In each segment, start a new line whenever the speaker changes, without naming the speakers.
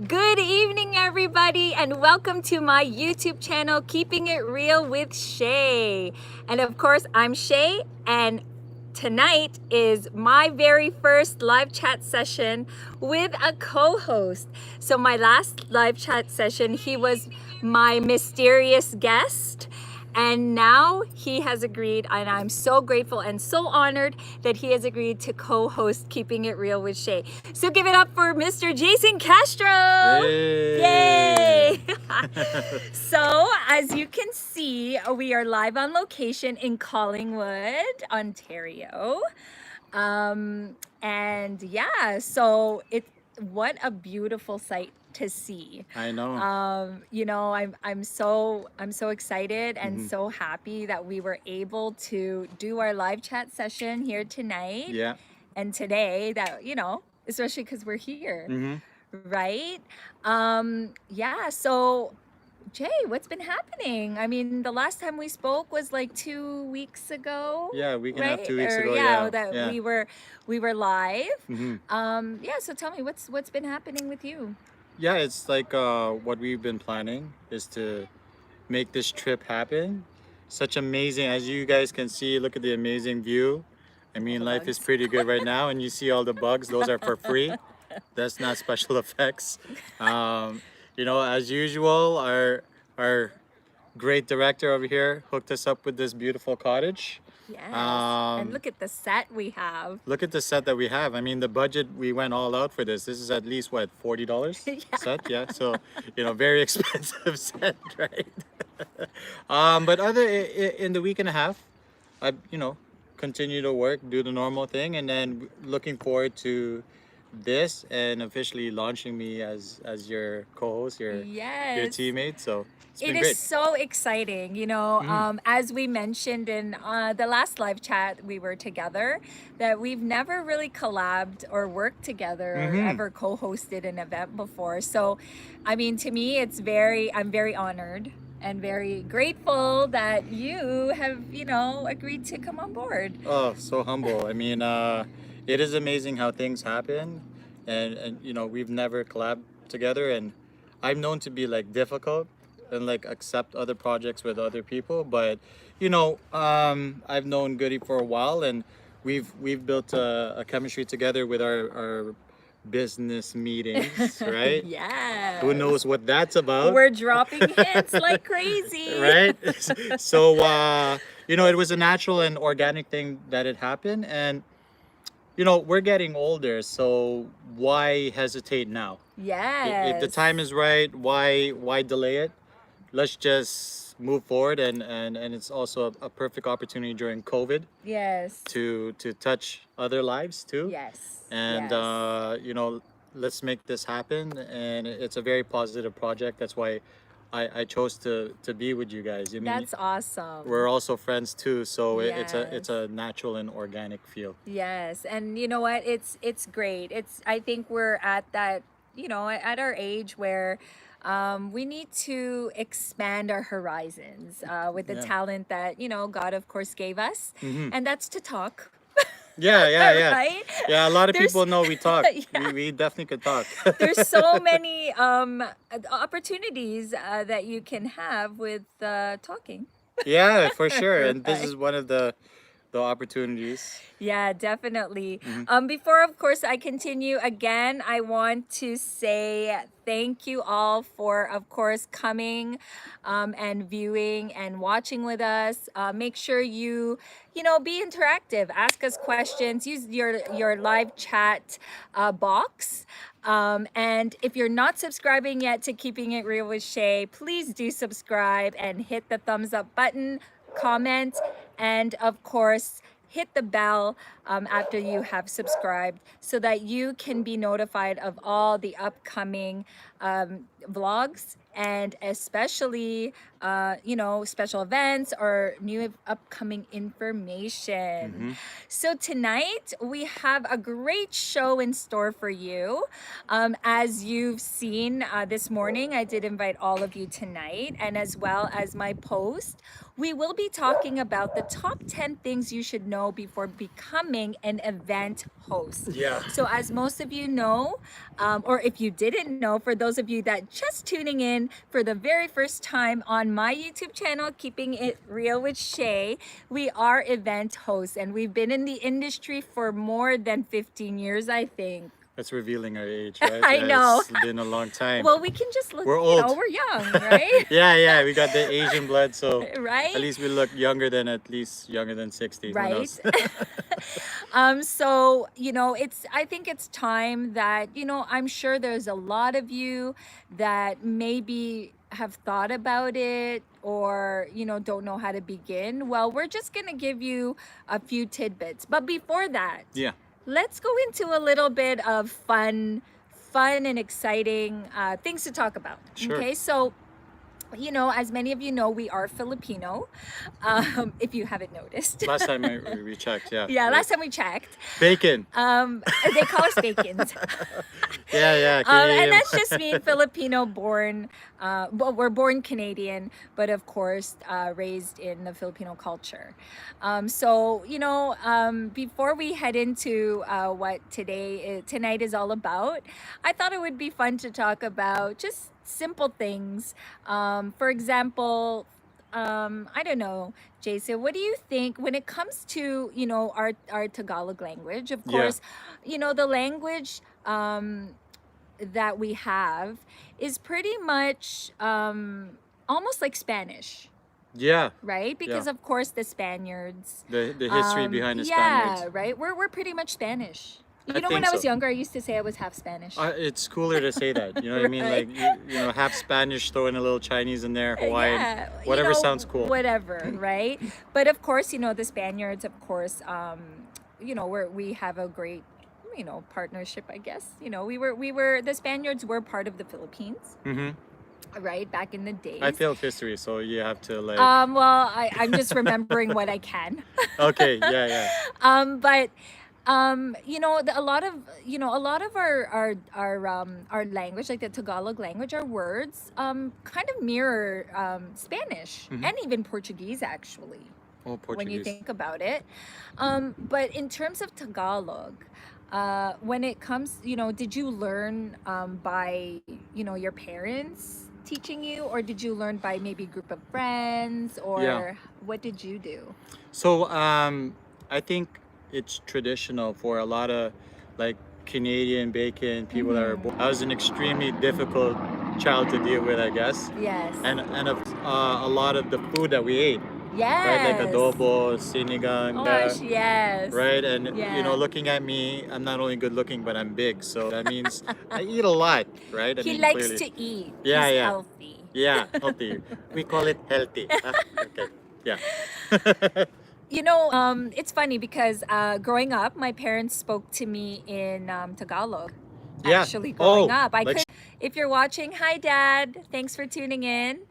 Good evening, everybody, and welcome to my YouTube channel, Keeping It Real with Shay. And of course, I'm Shay, and tonight is my very first live chat session with a co-host. So my last live chat session, he was my mysterious guest. And now he has agreed, and I'm so grateful and so honored that he has agreed to co-host Keeping It Real with Shay. So give it up for Mr. Jason Castro!
Hey.
Yay! So as you can see, we are live on location in Collingwood, Ontario. And yeah, so what a beautiful sight to see.
I know.
I'm so excited and so happy that we were able to do our live chat session here tonight.
Yeah.
And today that, especially because we're here, right? Yeah, so Jay, what's been happening? I mean, the last time we spoke was like 2 weeks ago.
Yeah, a week and a half,
Right?
2 weeks
Or
ago.
yeah,
Yeah.
that
Yeah.
we were live.
Mm-hmm.
Yeah, so tell me what's been happening with you?
Yeah, it's like what we've been planning is to make this trip happen. Such amazing, as you guys can see, look at the amazing view. I mean,
the
life is
bugs.
pretty good right now, and you see all the bugs. Those are for free. That's not special effects. As usual, our great director over here hooked us up with this beautiful cottage.
Yes. And
Um,
look at the set we have.
Look at the set that we have. I mean, the budget, we went all out for this. This is at least what, $40
Yeah.
set? Yeah. So, very expensive set, right? But in the week and a half, I, continue to work, do the normal thing, and then looking forward to this and officially launching me as your co-host, your
Yes.
teammate. So it's
It
been
is
great.
so exciting, as we mentioned in the last live chat we were together, that we've never really collabed or worked together or ever co-hosted an event before. So, I mean, to me, I'm very honored and very grateful that you have, agreed to come on board.
Oh, so humble. I mean, it is amazing how things happen, and we've never collabed together, and I'm known to be like difficult and like accept other projects with other people, but I've known Goody for a while, and we've built a chemistry together with our business meetings, right?
Yeah.
Who knows what that's about?
We're dropping hits like crazy.
Right? So, it was a natural and organic thing that it happened. And, we're getting older. So why hesitate now? If the
Yes.
time is right, why delay it? Let's just move forward. And it's also a perfect opportunity during COVID
Yes.
to touch other lives too.
Yes.
And,
Yes.
let's make this happen. And it's a very positive project. That's why I chose to be with you guys. I mean,
That's awesome.
we're also friends too, so it's
Yes.
a natural and organic feel.
Yes, and you know what? It's great. I think we're at that, at our age where we need to expand our horizons with the
Yeah.
talent that, God of course gave us, and that's to talk.
Yeah.
Right?
Yeah, a lot of
There's-
people know we talk.
Yeah.
We definitely could talk.
There's so many opportunities that you can have with talking.
Yeah, for sure. And this
Right.
is one of the opportunities.
Yeah, definitely. Before, of course, I continue again, I want to say thank you all for, of course, coming and viewing and watching with us. Make sure be interactive. Ask us questions. Use your live chat box. And if you're not subscribing yet to Keeping It Real with Shay, please do subscribe and hit the thumbs up button, comment, and of course, hit the bell after you have subscribed so that you can be notified of all the upcoming vlogs and especially, special events or new upcoming information. So tonight we have a great show in store for you. As you've seen this morning, I did invite all of you tonight, and as well as my post, we will be talking about the top 10 things you should know before becoming an event host.
Yeah.
So, as most of you know, or if you didn't know, for those of you that just tuning in for the very first time on my YouTube channel, Keeping It Real with Shay, we are event hosts, and we've been in the industry for more than 15 years, I think.
That's revealing our age, right?
I
Yeah,
know.
It's been a long time.
Well, we can just look,
We're old.
we're young, right?
Yeah, we got the Asian blood, so
Right?
at least we look younger than 60. Who
Right.
knows?
So, I think it's time that, I'm sure there's a lot of you that maybe have thought about it or, don't know how to begin. Well, we're just going to give you a few tidbits. But before that,
Yeah.
let's go into a little bit of fun and exciting things to talk about.
Sure.
Okay, so as many of you know, we are Filipino, if you haven't noticed.
Last time we checked, yeah.
Yeah, last time we checked.
Bacon.
They call us bacons.
Yeah.
And that's just me, Filipino born. Well, we're born Canadian, but of course raised in the Filipino culture. Before we head into what tonight is all about, I thought it would be fun to talk about just simple things. For example, I don't know, Jason, what do you think when it comes to, our Tagalog language? Of course, the language that we have is pretty much almost like Spanish.
Yeah.
Right? Because of course the Spaniards.
The history behind the
Yeah,
Spaniards.
right? We're pretty much Spanish.
I
When
think
I was
so.
younger, I used to say I was half Spanish.
It's cooler to say that. You know what I mean?
Right.
Like, half Spanish, throw in a little Chinese in there, Hawaiian,
Yeah,
whatever sounds cool.
Whatever, right? But of course, the Spaniards, of course, we have a great, partnership, I guess. The Spaniards were part of the Philippines, right? Back in the days.
I failed history, so you have to like.
Well, I'm just remembering what I can.
Okay, yeah.
But a lot of our language, like the Tagalog language, our words kind of mirror Spanish and even Portuguese, actually.
Oh, Portuguese.
When you think about it. But in terms of Tagalog, when it comes, did you learn by your parents teaching you, or did you learn by maybe a group of friends, or what did you do?
So I think it's traditional for a lot of like Canadian bacon people that are born. I was an extremely difficult child to deal with, I guess.
Yes.
And of a lot of the food that we ate,
Yes.
right? Like adobo, sinigang,
Gosh, yes.
right? And
Yeah.
looking at me, I'm not only good looking, but I'm big. So that means I eat a lot, right?
He likes to eat.
Yeah,
He's
yeah.
healthy.
Yeah, healthy. We call it healthy. Okay. Yeah.
It's funny because growing up, my parents spoke to me in Tagalog.
Yeah.
Actually, growing
Oh,
up, I
like-
could. If you're watching, hi, Dad. Thanks for tuning in.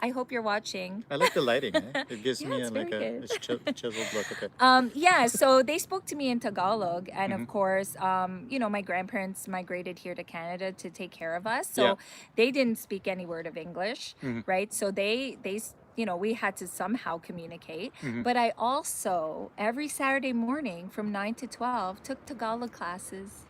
I hope you're watching.
I like the lighting. It gives
Yeah,
me
it's
like
very
a
good.
chiseled look. Okay.
So they spoke to me in Tagalog, and of course, my grandparents migrated here to Canada to take care of us, so
Yeah.
they didn't speak any word of English, right? So they we had to somehow communicate. But I also every Saturday morning from 9 to 12 took Tagalog classes.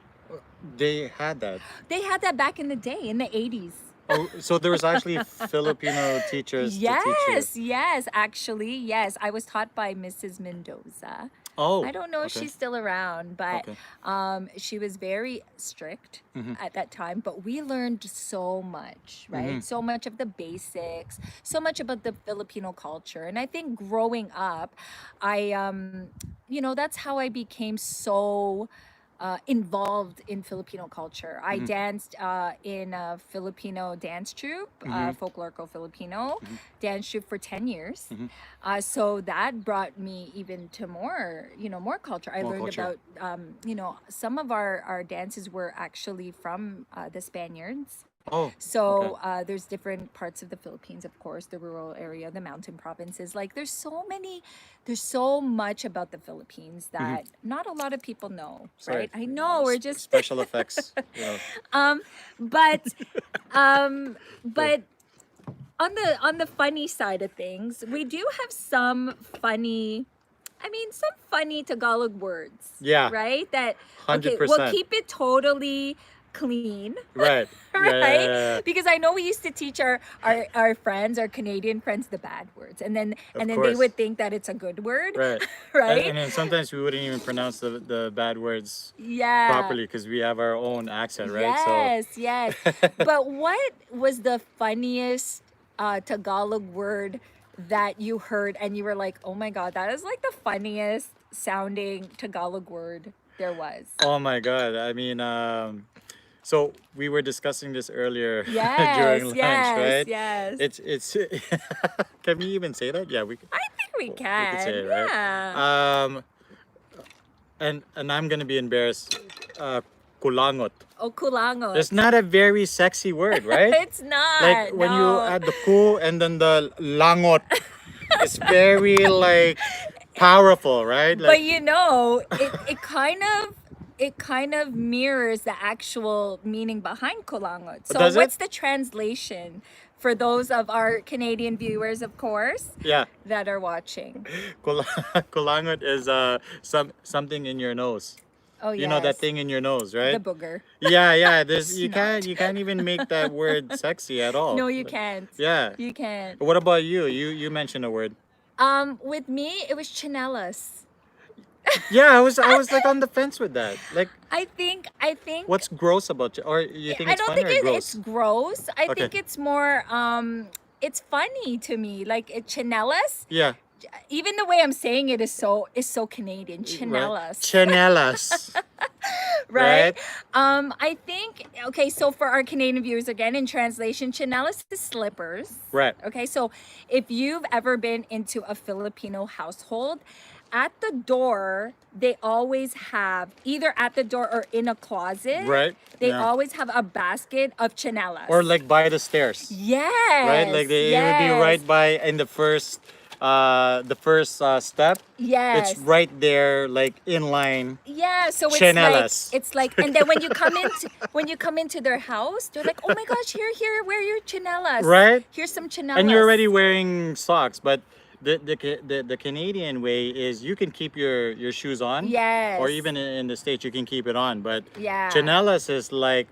They had that.
They had that back in the day, in the 80s.
Oh, so there was actually Filipino teachers to teach you.
Yes, actually, yes. I was taught by Mrs. Mendoza.
Oh,
I don't know if
okay.
she's still around, but
Okay.
she was very strict at that time. But we learned so much, right? So much of the basics, so much about the Filipino culture. And I think growing up, that's how I became so involved in Filipino culture. I danced in a Filipino dance troupe, Folklorico Filipino dance troupe for 10 years. So that brought me even to more culture. I
More
learned
culture.
about, some of our dances were actually from the Spaniards.
Oh,
So
okay.
there's different parts of the Philippines, of course, the rural area, the mountain provinces. Like there's so much about the Philippines
Mhm.
that not a lot of people know,
Sorry.
right? I know we're just
Special effects. You know.
um, but um,
Sorry.
but on the funny side of things, we do have some funny, I mean, some funny Tagalog words,
Yeah.
right? That,
Hundred
okay, we'll
percent.
keep it totally clean,
Right. Yeah. Yeah.
right?
Yeah. Yeah.
Because I know we used to teach our friends, our Canadian friends, the bad words,
Of
and then they
course.
would think that it's a good word,
Right.
right?
And then sometimes we wouldn't even pronounce the bad words
Yeah.
properly because we have our own accent, right? So,
Yes, yes. But what was the funniest Tagalog word that you heard and you were like, oh my God, that is like the funniest sounding Tagalog word there was?
oh my God. I mean, so we were discussing this earlier
Yes,
during lunch,
yes,
right?
yes.
It's can we even say that? Yeah,
I think we
we could say
can.
it, right?
Yeah.
And I'm gonna be embarrassed. Kulangot.
O kulangot.
It's not a very sexy word, right?
It's
Like
not.
when you
No.
add the ku and then the langot, it's very like powerful, right?
But
Like,
you know, it kind of mirrors the actual meaning behind kulangot. So
does it?
what's the translation for those of our Canadian viewers, of course,
Yeah,
that are watching?
kulangot is something in your nose.
Oh
You know that
yes,
thing in your nose,
the
right?
booger.
Yeah, yeah. There's
Snot.
you can't even make that word sexy at all.
No, you can't.
Yeah.
You can't.
What about you? You mentioned a word.
With me, it was chinelas.
Yeah, I was like on the fence with that. Like,
I think
what's gross about you? Or you think
I
it's
don't
funny
think
or
it's
gross?
gross. I
Okay.
think it's more it's funny to me. Like chinelas,
Yeah.
even the way I'm saying it is so Canadian.
Right.
Chinelas,
Chanelas.
right?
Right.
I think okay. So for our Canadian viewers, again in translation, chinelas is slippers.
Right.
Okay, so if you've ever been into a Filipino household, at the door they always have either at the door or in a closet.
Right.
They
Yeah.
always have a basket of chinelas.
Or like by the stairs. Right? Like
Yes,
it would be right
yes,
by in the first step. It's
yes.
right there, like in line.
Yeah, so
Chanelas.
it's like, and then when you come into their house, they're like, oh my gosh, here, wear your chinelas.
Right?
Here's some chinelas.
And you're already wearing socks, but the Canadian way is you can keep your shoes on.
Yes.
Or even in the States, you can keep it on. But
Yeah.
chanelas is like,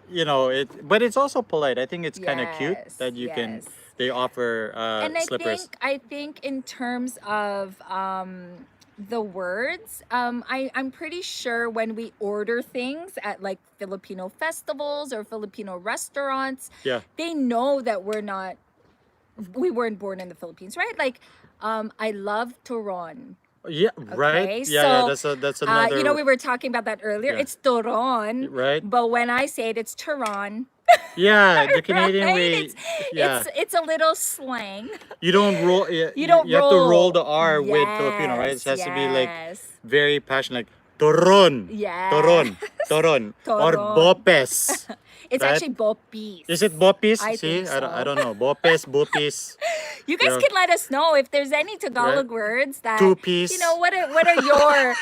you know, but it's also polite. I think it's kind of cute
Yes,
that you can,
yes.
they offer
And
slippers.
I think in terms of the words, I'm pretty sure when we order things at like Filipino festivals or Filipino restaurants,
Yeah.
they know that we weren't born in the Philippines, right? Like, I love turon.
Yeah, right.
Okay,
Yeah,
so
that's
you know
another
we were talking about that earlier.
yeah.
It's turon,
Right.
but when I say it, it's turon.
Yeah, the Canadian
Right?
way. Yeah,
It's a little slang.
you don't roll.
You don't
You have to roll
roll.
the R with Filipino, right? It
Yes,
has to be like
yes,
very passionate, like toron,
yes.
toron, toron, or
Toron.
bopes.
It's
Right?
actually bopis.
Is it bopis?
I
See,
think so.
I don't know. Bopes, bopis.
You guys
Yeah.
can let us know if there's any Tagalog
Right.
words that
Two-piece.
you know. What are your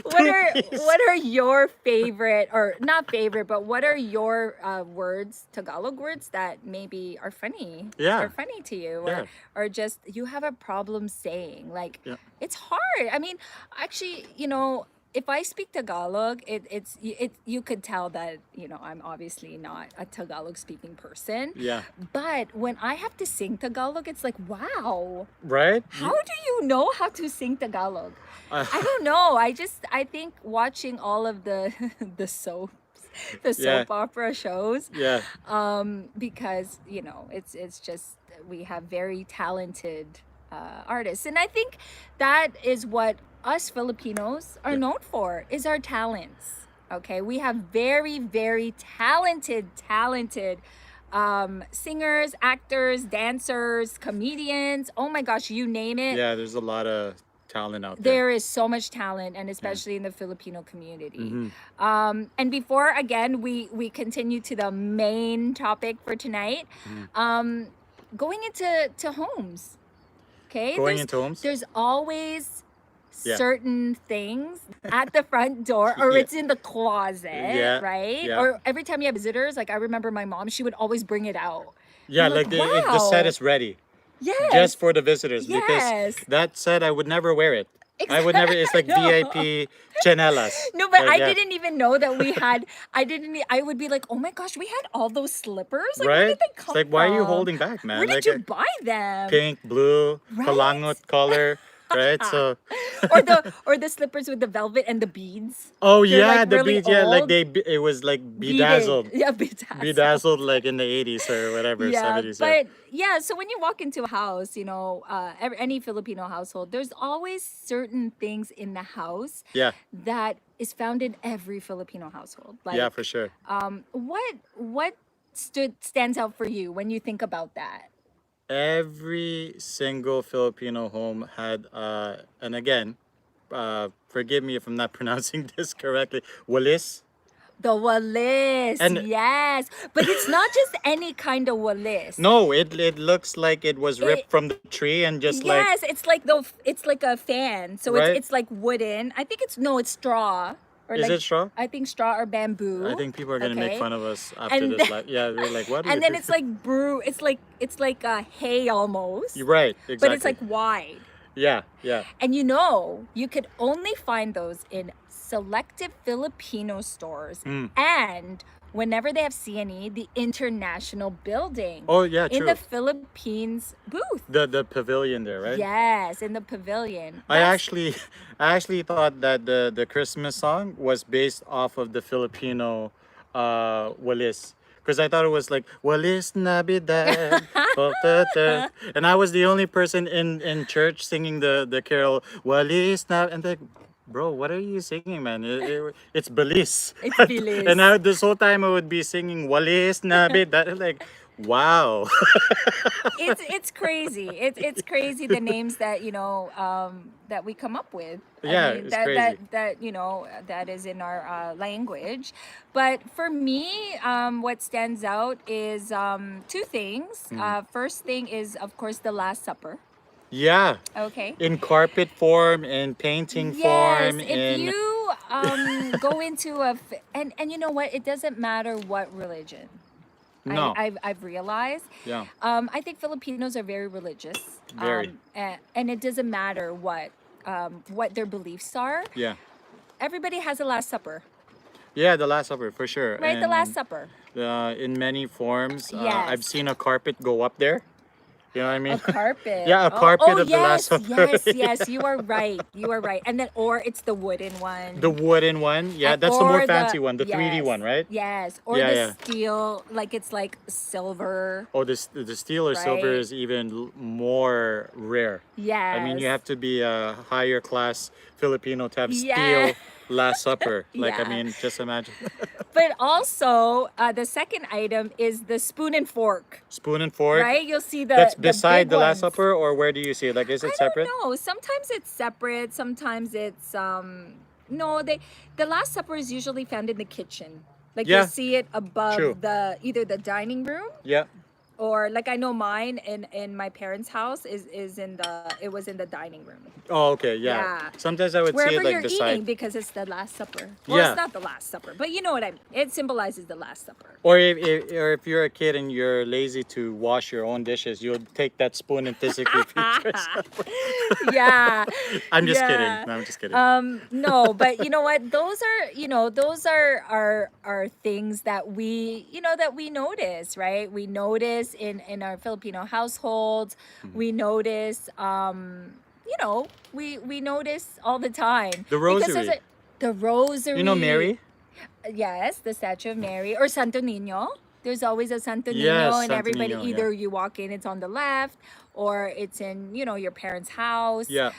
Two-piece.
what are your favorite or not favorite, but what are your words, Tagalog words that maybe are funny?
Yeah.
Are funny to you,
Yeah.
or just you have a problem saying. Like
Yeah.
it's hard. I mean, actually, you know, if I speak Tagalog, you could tell that you know I'm obviously not a Tagalog speaking person.
Yeah.
But when I have to sing Tagalog, it's like wow.
Right.
How do you know how to sing Tagalog?
Uh,
I don't know. I think watching all of the the soaps, the
Yeah.
soap opera shows,
yeah.
because you know it's just we have very talented artists, and I think that is what us Filipinos are
Yeah.
known for is our talents. Okay, we have very talented singers, actors, dancers, comedians. Oh my gosh, you name it.
Yeah. There's a lot of talent out there.
There is so much talent, and especially in the Filipino community. And before, again, we continue to the main topic for tonight, going into homes. Okay,
Going into homes?
there's always
Yeah.
certain things at the front door, or
Yeah.
it's in the closet,
Yeah,
right?
yeah.
Or every time you have visitors, like I remember my mom, she would always bring it out.
Yeah,
I'm
like the
wow.
set is ready
Yes.
just for the visitors
Yes.
because that set I would never wear it. I would never. It's like
No.
VIP chanelas.
No, but
Like,
I
yeah.
didn't even know that we had. I would be like, oh my gosh, we had all those slippers. Like, where
Right?
did they
It's
come
like, why are you
from?
holding back, man?
Where did
Like
you buy them?
pink, blue,
Right?
kalangot color, right? So,
or the slippers with the velvet and the beads.
oh
They're,
yeah,
like,
the
really
beads. Yeah, like
old.
it was like
Beaded.
bedazzled,
Yeah, bedazzled.
bedazzled, like in the 80s or whatever,
Yeah,
70s.
but yeah, so when you walk into a house, any Filipino household, there's always certain things in the house
Yeah,
that is found in every Filipino household. Like,
yeah, for sure.
what stands out for you when you think about that?
Every single Filipino home had, and again, forgive me if I'm not pronouncing this correctly, walis.
The walis,
And-
yes, but it's not just any kind of walis.
No, it looks like it was ripped from the tree and just like,
Yes, it's like a fan, so
Right?
it's like wooden. I think it's straw. Or
is
like,
it straw?
I think straw or bamboo.
I think people are gonna make
Okay.
fun of us after
And
this. Like, yeah, they're like, what? Are
And
you
then
doing?
it's like it's like a hay almost,
You're right, exactly.
but it's like wide.
yeah, yeah.
And you could only find those in selective Filipino stores and whenever they have CNE, the international building.
Oh yeah,
in
true.
the Philippines booth.
The pavilion there, right?
Yes, in the pavilion.
I actually thought that the Christmas song was based off of the Filipino walis. Because I thought it was like Walis Navidad. And I was the only person in church singing the carol Walis Navidad. And like, bro, what are you singing, man? It's Belize.
It's Belize.
And this whole time I would be singing Walis Navidad. Like, wow.
It's crazy. It's crazy the names that that we come up with.
Yeah, it's
that
crazy.
that is in our language. But for me, what stands out is two things. First thing is, of course, the Last Supper.
Yeah.
Okay.
In carpet form, in painting form,
if you go into and you know what, it doesn't matter what religion.
No.
I've realized.
Yeah.
I think Filipinos are very religious.
Very.
And it doesn't matter what their beliefs are.
Yeah.
Everybody has a Last Supper,
Yeah, the Last Supper for sure.
right? The Last Supper.
In many forms.
Yes.
I've seen a carpet go up there. You know what I mean?
A carpet.
Yeah, a carpet of the
yes,
Last Supper.
yes. You are right. You are right. And then, or it's the wooden one.
The wooden one. Yeah,
And-
that's the more
or
fancy one. The 3D
yes,
one, right?
Yes. Or
Yeah,
the
yeah.
steel, like it's like silver.
Oh, the steel or silver
Right.
is even more rare.
Yes.
I mean, you have to be a higher class Filipino to have
Yes.
steel Last Supper. Like, I
Yeah.
mean, just imagine.
But also, the second item is the spoon and fork.
Spoon and fork.
Right? You'll see the
That's
the
beside
big
the Last
ones.
Supper, or where do you see it? Like, is it
I
separate?
don't know. Sometimes it's separate. Sometimes it's no. The Last Supper is usually found in the kitchen. Like
Yeah.
you'll see it above
True.
either the dining room
Yeah.
or like I know mine in my parents' house is in the dining room.
Oh, okay. Yeah.
Yeah.
Sometimes I would see
Wherever
it like
you're
beside.
eating because it's the Last Supper. Well,
Yeah.
it's not the Last Supper, but you know what I mean. It symbolizes the Last Supper.
Or if you're a kid and you're lazy to wash your own dishes, you'll take that spoon and physically feed yourself.
Yeah.
I'm just kidding.
Yeah.
No, I'm just kidding.
No, but you know what? Those are things that we notice, right? We notice in our Filipino households.
Mm-hmm.
We notice, we notice all the time.
The
Because
rosary.
the rosary.
You know Mary?
Yes, the statue of Mary or Santo Niño. There's always a Santo Niño,
Yes,
and
Santo
everybody
Niño,
either you walk in, it's on the left, or it's in your parents' house.
Yeah.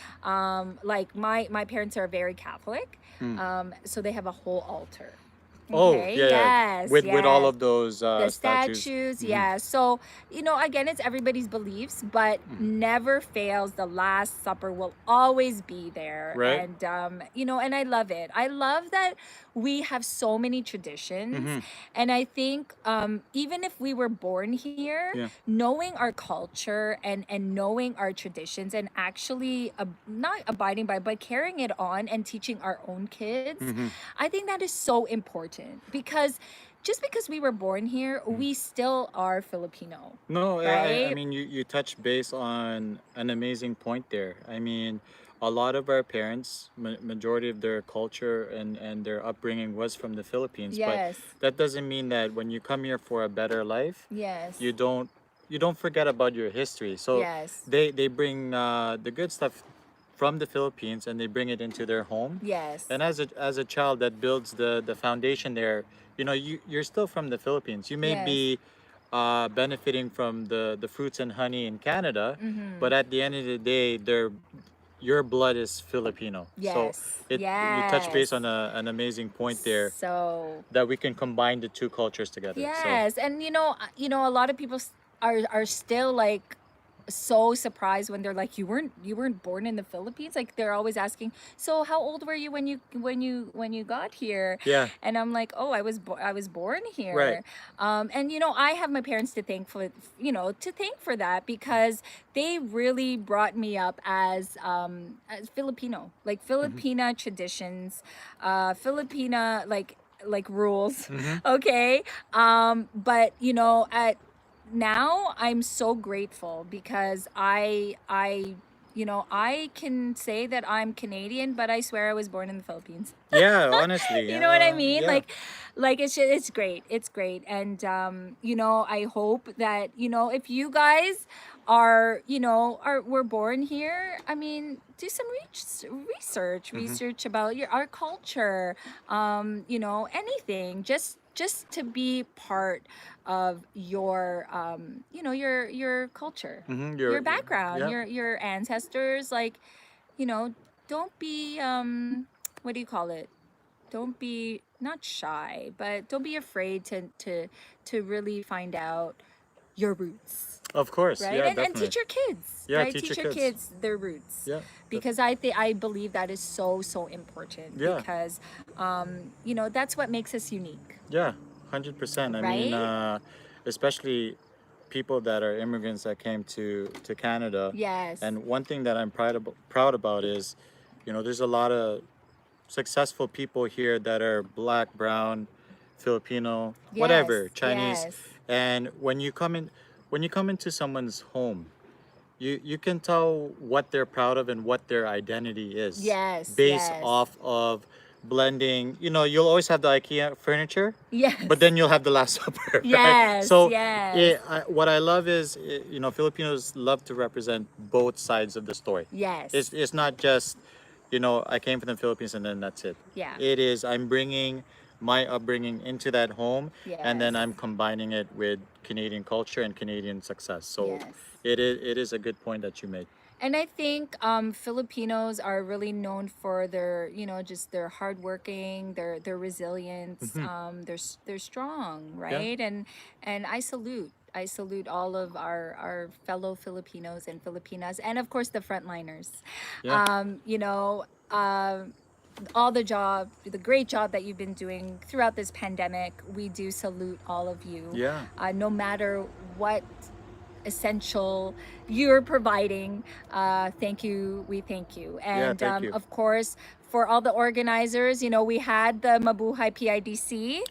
Like my parents are very Catholic,
Hmm.
so they have a whole altar.
Oh,
Okay,
yeah, yeah.
yes,
With all
yes.
of those
The
statues.
statues, yeah. So, again, it's everybody's beliefs, but never fails. The Last Supper will always be there.
Right?
And I love it. I love that we have so many traditions. And I think even if we were born here,
Yeah.
knowing our culture and knowing our traditions and actually not abiding by, but carrying it on and teaching our own kids, I think that is so important because just because we were born here, we still are Filipino,
No, I
right?
mean, you touch base on an amazing point there. I mean, a lot of our parents, majority of their culture and their upbringing was from the Philippines, but
Yes,
that doesn't mean that when you come here for a better life,
yes,
you don't forget about your history. So
yes,
they bring the good stuff from the Philippines and they bring it into their home.
yes,
And as a child that builds the foundation there, you're still from the Philippines. You may
yes.
be benefiting from the fruits and honey in Canada,
Mm-hmm.
but at the end of the day, your blood is Filipino. So
Yes,
you touch base
yes.
on an amazing point there
So
that we can combine the two cultures together. So
yes, and a lot of people are still like so surprised when they're like, you weren't born in the Philippines. Like they're always asking, so how old were you when you got here?
yeah,
And I'm like, oh, I was born
right.
here. And I have my parents to thank for that because they really brought me up as Filipino, like Filipina traditions, Filipina like rules.
Mm-hmm.
Okay. But at now I'm so grateful because I can say that I'm Canadian, but I swear I was born in the Philippines.
Yeah, honestly,
You know what I mean?
yeah.
Like it's great. It's great. And I hope that, if you guys were born here, I mean, do some
Mm-hmm.
research about our culture, anything, just to be part of your culture,
Mm-hmm.
your background,
Yeah.
your ancestors. Like, you know, don't be what do you call it? Don't be not shy, but don't be afraid to really find out your roots,
Of course,
right?
yeah,
And
definitely.
teach your kids,
Yeah,
right?
teach your
Teach your
kids.
kids their roots,
Yeah,
because I believe that is so so important
yeah,
because that's what makes us unique,
yeah, 100%. I mean,
right?
especially people that are immigrants that came to Canada,
Yes,
and one thing that I'm proud about is, there's a lot of successful people here that are black, brown, Filipino,
yes,
whatever, Chinese,
yes,
and when you come into someone's home, you can tell what they're proud of and what their identity is
yes,
based
yes,
off of blending. You'll always have the IKEA furniture, but
yes,
then you'll have the Last Supper, right?
yes,
So
yes,
what I love is, Filipinos love to represent both sides of the story.
yes,
It's not just, I came from the Philippines and then that's it.
yeah,
It is, I'm bringing my upbringing into that home, and
yes,
then I'm combining it with Canadian culture and Canadian success. So
yes.
it is a good point that you made.
And I think Filipinos are really known for their, just their hardworking, their resilience.
Hmm.
They're strong,
Yeah,
right? And I salute all of our fellow Filipinos and Filipinas, and of course the frontliners.
yeah,
Um, you know, uh, the great job that you've been doing throughout this pandemic. We do salute all of you,
yeah,
no matter what essential you're providing. Thank you. We thank you.
yeah.
And
Thank you.
of course, for all the organizers, we had the Mabuhay PIDC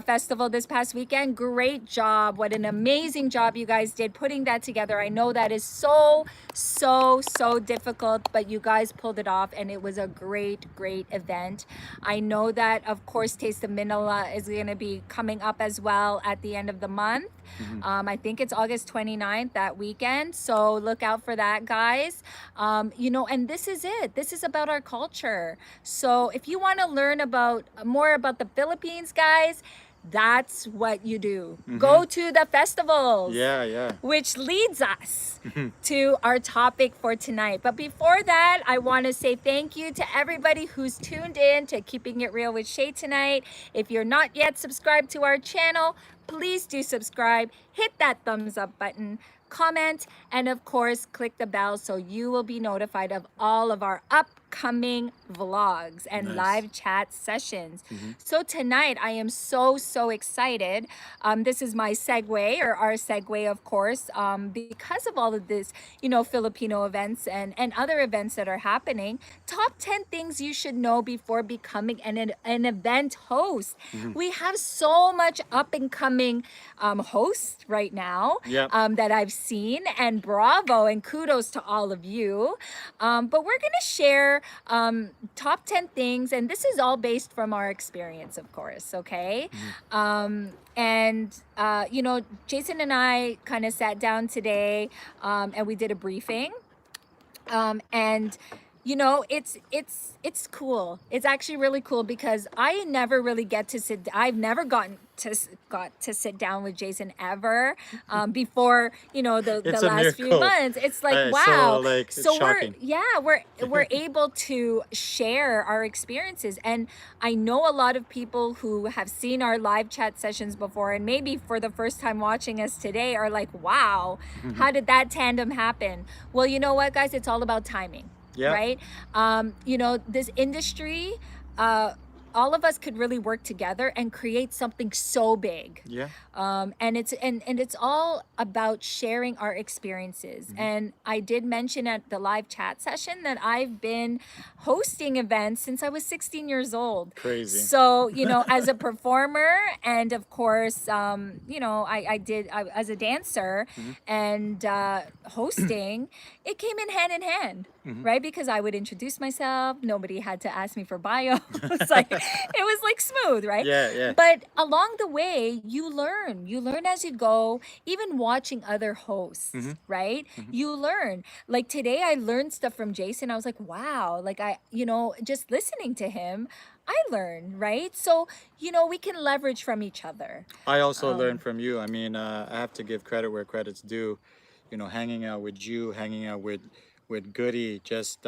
festival this past weekend. Great job. What an amazing job you guys did putting that together. I know that is so, so, so difficult, but you guys pulled it off and it was a great, great event. I know that, of course, Taste of Manila is going to be coming up as well at the end of the month.
Hmm.
I think it's August 29th, that weekend. So look out for that, guys. And this is it. This is about our culture. So if you want to learn about more about the Philippines, guys, That's what you do. Go to the festivals.
Yeah.
Which leads us to our topic for tonight. But before that, I want to say thank you to everybody who's tuned in to Keeping It Real with Shay tonight. If you're not yet subscribed to our channel, please do subscribe. Hit that thumbs up button, comment, and of course, click the bell so you will be notified of all of our upcoming vlogs and live chat sessions. So tonight, I am so excited. This is my segue, or our segue, of course, because of all of this, Filipino events and other events that are happening. Top 10 things you should know before becoming an event host. We have so much up and coming hosts right now that I've seen, and bravo and kudos to all of you. But we're gonna share top 10 things, and this is all based from our experience, of course, okay? Jason and I kind of sat down today and we did a briefing. And it's cool. It's actually really cool because I never really I've never got to sit down with Jason ever before the last few months. It's like wow. So we're able to share our experiences, and I know a lot of people who have seen our live chat sessions before and maybe for the first time watching us today are like, wow, how did that tandem happen? Well, you know what, guys, it's all about timing. Right? This industry, all of us could really work together and create something so big. And it's all about sharing our experiences. And I did mention at the live chat session that I've been hosting events since I was 16 years old.
Crazy.
So, as a performer, and of course, I as a dancer and hosting, it came in hand, right? Because I would introduce myself. Nobody had to ask me for bio. It was like smooth, right?
Yeah.
But along the way, you learn as you go, even watching other hosts, right? You learn. Like today, I learned stuff from Jason. I was like, wow, like just listening to him, I learned, right? So, we can leverage from each other.
I also learned from you. I mean, I have to give credit where credit's due. Hanging out with you, hanging out with Goody, just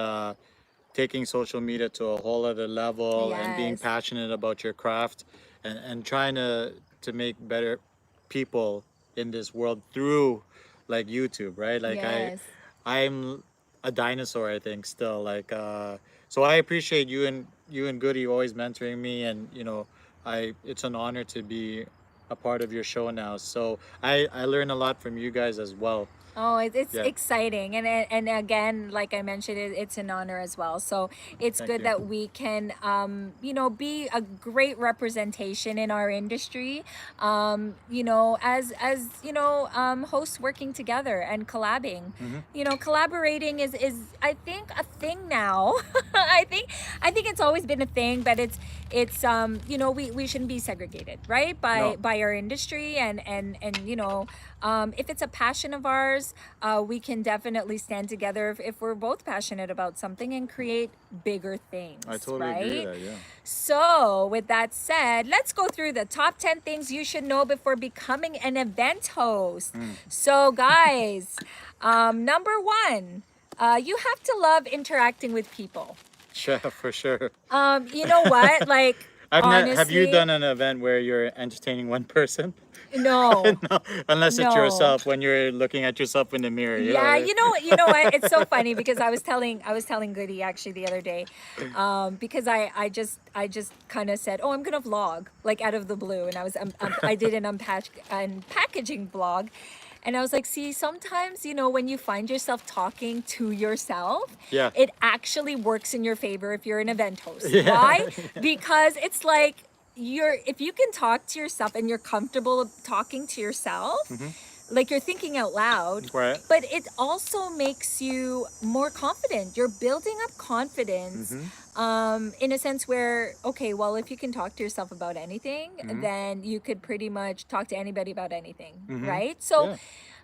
taking social media to a whole other level and being passionate about your craft and trying to make better people in this world through like YouTube, right? Like I'm a dinosaur, I think, still. Like so I appreciate you and Goody always mentoring me, and it's an honor to be a part of your show now. So I learn a lot from you guys as well.
Oh, it's exciting, and again, like I mentioned, it's an honor as well. So it's good that we can, be a great representation in our industry, as hosts working together and collabing. Collaborating is I think a thing now. I think it's always been a thing, but it's we shouldn't be segregated, right? By our industry, and if it's a passion of ours, we can definitely stand together if we're both passionate about something and create bigger things.
I totally agree with that, yeah.
So with that said, let's go through the top 10 things you should know before becoming an event host. So guys, number 1, you have to love interacting with people.
Yeah, for sure.
You know what? Like, honestly,
have you done an event where you're entertaining one person?
No.
No, unless it's yourself, when you're looking at yourself in the mirror.
You know what? It's so funny because I was telling Goody actually the other day, because I just kind of said, oh, I'm gonna vlog, like out of the blue, and I did an unpackaging vlog. And I was like, see, sometimes, when you find yourself talking to yourself, it actually works in your favor if you're an event host. Why? Because it's like, if you can talk to yourself and you're comfortable talking to yourself, like you're thinking out loud,
right?
But it also makes you more confident. You're building up confidence, in a sense where, okay, well, if you can talk to yourself about anything, then you could pretty much talk to anybody about anything, right? So,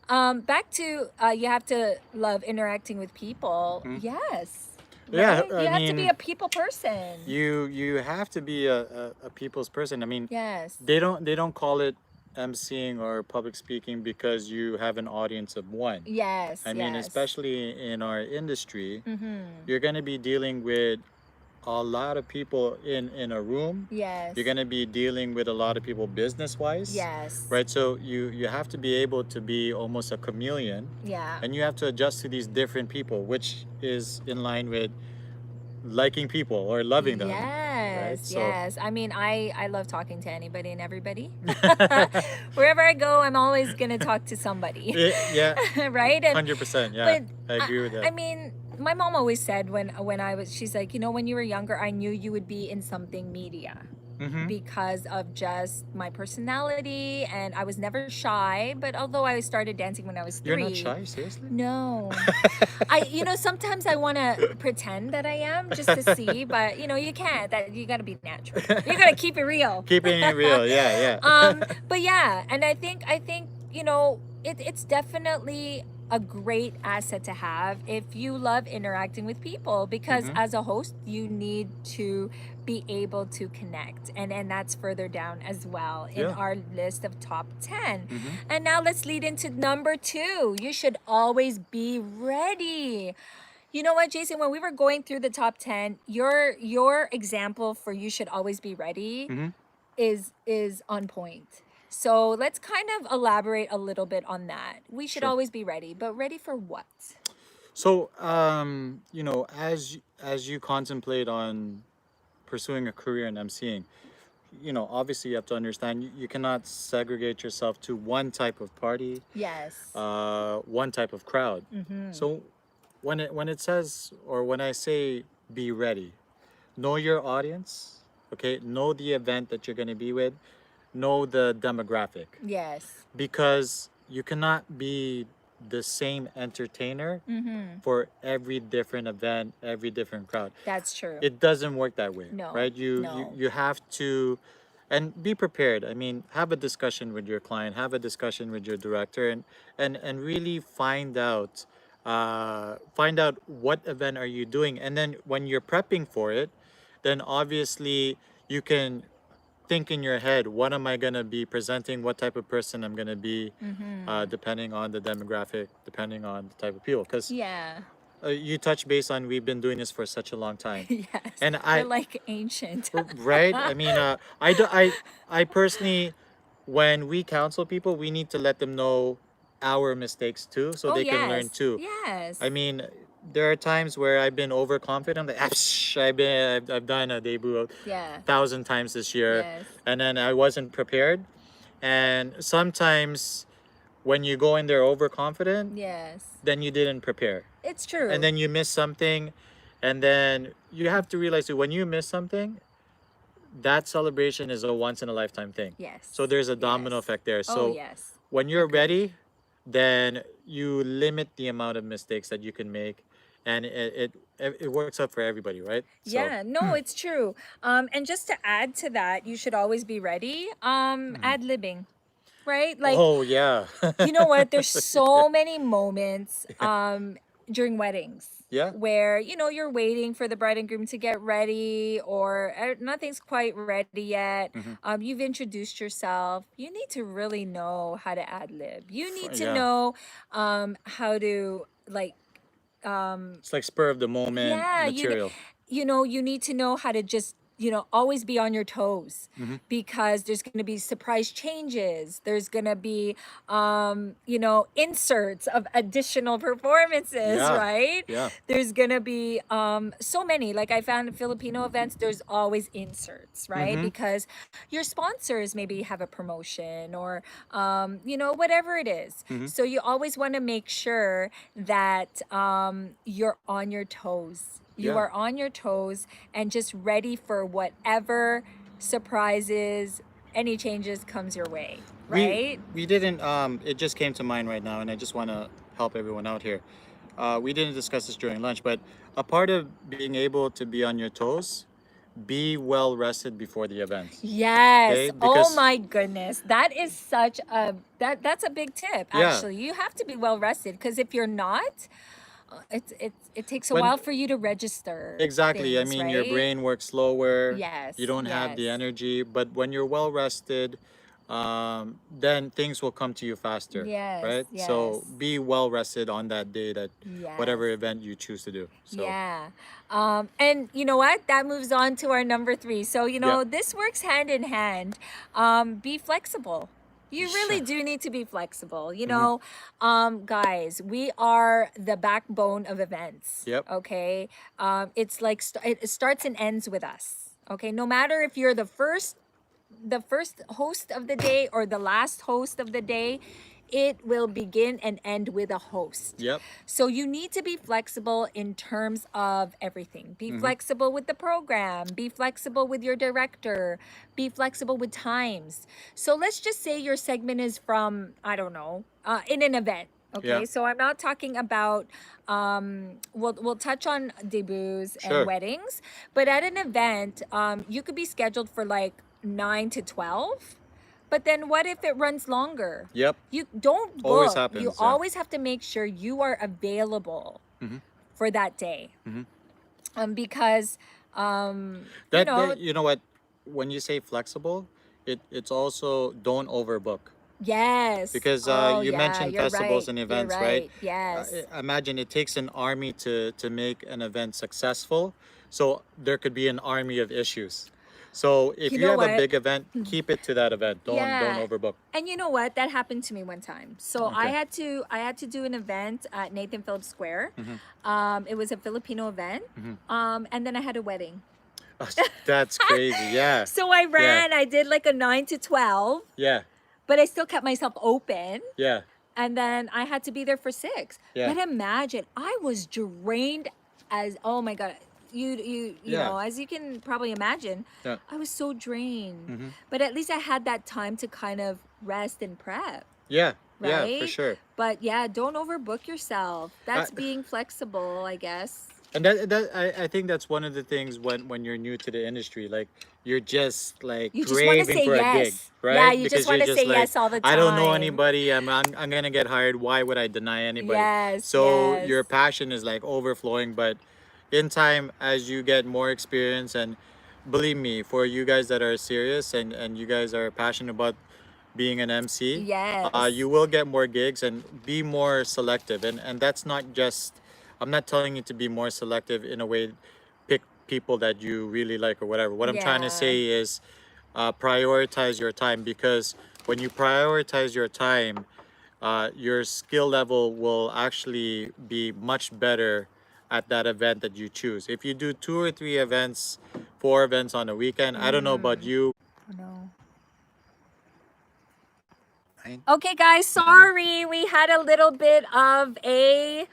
back to you have to love interacting with people. Yes.
Yeah,
right? You
I
have to be
mean,
a people person.
you have to be a people's person. I mean,
Yes.
they don't call it emceeing or public speaking because you have an audience of one.
Yes,
I mean,
yes.
especially in our industry,
Mm-hmm.
you're going to be dealing with a lot of people in a room.
Yes.
You're going to be dealing with a lot of people business wise,
Yes.
right? So you have to be able to be almost a chameleon,
Yeah.
and you have to adjust to these different people, which is in line with liking people or loving them, right?
Yes,
So
yes. I mean, I love talking to anybody and everybody. Wherever I go, I'm always gonna talk to somebody,
yeah,
right? And
100%. Yeah,
but
I agree with that.
I mean, my mom always said when I was, she's like, when you were younger, I knew you would be in something media
Mm-hmm.
because of just my personality, and I was never shy. But although I started dancing when I was
You're not
3,
shy, seriously?
no. Sometimes I want to pretend that I am just to see, but you can't. That you got to be natural. You got to keep it real.
Keeping it real, yeah, yeah.
But yeah, and I think it's definitely a great asset to have if you love interacting with people, because
Mm-hmm.
as a host you need to be able to connect, and that's further down as well in
Yeah.
our list of top 10.
Mm-hmm.
And now let's lead into number 2. You should always be ready. You know what, Jason, when we were going through the top 10, your example for you should always be ready
Mm-hmm.
is on point. So let's kind of elaborate a little bit on that. We should
Sure.
always be ready, but ready for what?
So, as you contemplate on pursuing a career in emceeing, obviously you have to understand you cannot segregate yourself to one type of party,
Yes.
one type of crowd.
Mm-hmm.
So when it says, or when I say be ready, know your audience, okay? Know the event that you're going to be with, know the demographic,
Yes.
because you cannot be the same entertainer
Mm-hmm.
for every different event, every different crowd.
That's true.
It doesn't work that way,
No,
right? You
no.
you have to, and be prepared. I mean, have a discussion with your client, have a discussion with your director, and really find out what event are you doing, and then when you're prepping for it, then obviously you can think in your head, what am I going to be presenting, what type of person I'm going to be,
Mm-hmm.
depending on the demographic, depending on the type of people, because
Yeah.
you touch base on, we've been doing this for such a long time,
Yes.
and
We're like ancient.
right, I mean, I personally, when we counsel people, we need to let them know our mistakes too, so
Oh
they can learn
yes.
too.
Yes.
I mean, there are times where I've been overconfident, like, I've done a debut
Yeah.
1,000 times this year,
Yes.
and then I wasn't prepared. And sometimes when you go in there overconfident,
Yes.
then you didn't prepare,
It's true.
and then you miss something, and then you have to realize that when you miss something, that celebration is a once in a lifetime thing.
Yes.
So there's a domino
Yes.
effect there.
Oh
So
yes.
when you're
Agreed.
ready, then you limit the amount of mistakes that you can make, and it works out for everybody, right? So
Yeah, no, it's true. And just to add to that, you should always be ready. Ad-libbing, right? Like,
oh yeah.
you know what? There's so many moments during weddings
Yeah.
where you're waiting for the bride and groom to get ready, or nothing's quite ready yet.
Mm-hmm.
You've introduced yourself. You need to really know how to ad lib. You need to
Yeah.
know how to like
It's like spur of the moment
yeah,
material.
you need to know how to just, always be on your toes,
Mm-hmm.
because there's going to be surprise changes. There's going to be, inserts of additional performances,
Yeah.
right?
Yeah.
There's going to be so many. Like I found in Filipino events, there's always inserts, right?
Mm-hmm.
Because your sponsors maybe have a promotion, or, whatever it is.
Mm-hmm.
So you always want to make sure that you're on your toes. You
Yeah.
are on your toes and just ready for whatever surprises, any changes comes your way, right?
We didn't it just came to mind right now, and I just want to help everyone out here. We didn't discuss this during lunch, but a part of being able to be on your toes, be well rested before the event.
Yes.
Okay,
Oh
because
my goodness. That is such a that's a big tip
yeah,
actually. You have to be well rested, because if you're not, it takes a
When
while for you to register
exactly, I
things,
mean, your
right?
brain works slower. You
Yes,
don't have the
yes,
energy, but when you're well rested, then things will come to you faster,
yes,
right?
yes,
So be well rested on that day, that
yes.
whatever event you choose to do. So
Yeah. And you know what? That moves on to our number three. So,
yeah,
this works hand in hand. Be flexible. You really
yeah.
do need to be flexible.
Hmm.
Guys, we are the backbone of events.
Yep.
Okay. It's like it starts and ends with us. Okay. No matter if you're the first host of the day or the last host of the day, it will begin and end with a host.
Yep.
So you need to be flexible in terms of everything. Be
Hmm.
flexible with the program, be flexible with your director, be flexible with times. So let's just say your segment is from, I don't know, in an event.
Yeah.
Okay, so I'm not talking about we'll touch on debuts and
Sure.
weddings, but at an event, you could be scheduled for like 9 to 12, but then what if it runs longer?
Yep.
You don't
Always
book. You
happens. Yeah.
always have to make sure you are available
Hmm.
for that day.
Hmm.
Because you
That
know,
you know what, when you say flexible, it's also don't overbook.
yes.
Because
Oh
you
yeah,
mentioned
you're
festivals
right.
and
You're
events, right?
right. Yes.
Imagine it takes an army to make an event successful. So there could be an army of issues. So if
You
you
know
have a
what?
big event, keep it to that event. Don't
Yeah.
overbook.
And you know what? That happened to me one time. So I
Okay.
had to I had to do an event at Nathan Phillips Square.
Hmm.
It was a Filipino event.
Hmm.
And then I had a wedding.
That's crazy. Yeah.
So I
Yeah.
ran, I did like a 9 to 12,
Yeah.
but I still kept myself open.
Yeah.
And then I had to be there for 6.
Yeah.
But imagine, I was drained as, oh my God.
Yeah.
As you can probably imagine,
Yeah.
I was so drained.
Hmm.
But at least I had that time to kind of rest and prep,
Yeah. Yeah. For
right?
sure.
But yeah, don't overbook yourself.
Uh,
That's being flexible, I guess.
and I think that's one of the things when you're new to the industry, like you're just like
You just want to
craving
say
for a gig,
yes. Yeah,
right?
you just
Because
want
you're
to
just
say
like,
yes all the
I don't know
time.
anybody. I'm gonna get hired. Why would I deny anybody?
Yes,
So
yes.
your passion is like overflowing. But in time, as you get more experience, and believe me, for you guys that are serious and you guys are passionate about being an MC,
Yes.
you will get more gigs and be more selective. And that's not just, I'm not telling you to be more selective in a way, pick people that you really like or whatever. What I'm trying to
Yeah.
say is prioritize your time, because when you prioritize your time, your skill level will actually be much better at that event that you choose. If you do 2 or 3 events, 4 events on a weekend, I don't know about
Mm-hmm.
you.
No.
Right?
Okay, guys, sorry. We had a little bit of a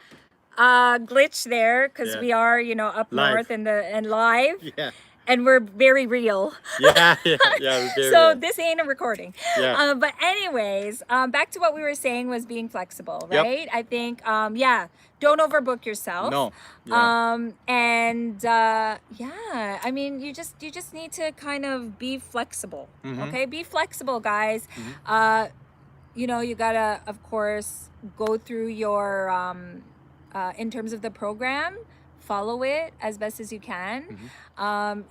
glitch there because
Yeah.
we are, up north
Live.
and live,
Yeah.
and we're very real.
Yeah, yeah, yeah, very
So
real.
this ain't a recording.
Yeah.
But anyways, back to what we were saying was being flexible,
Yep.
right? I think, yeah, don't overbook yourself.
No. Yeah.
And yeah, I mean, you just need to kind of be flexible.
Mm-hmm.
Okay, be flexible, guys.
Mm-hmm.
You gotta, of course, go through your in terms of the program, follow it as best as you can.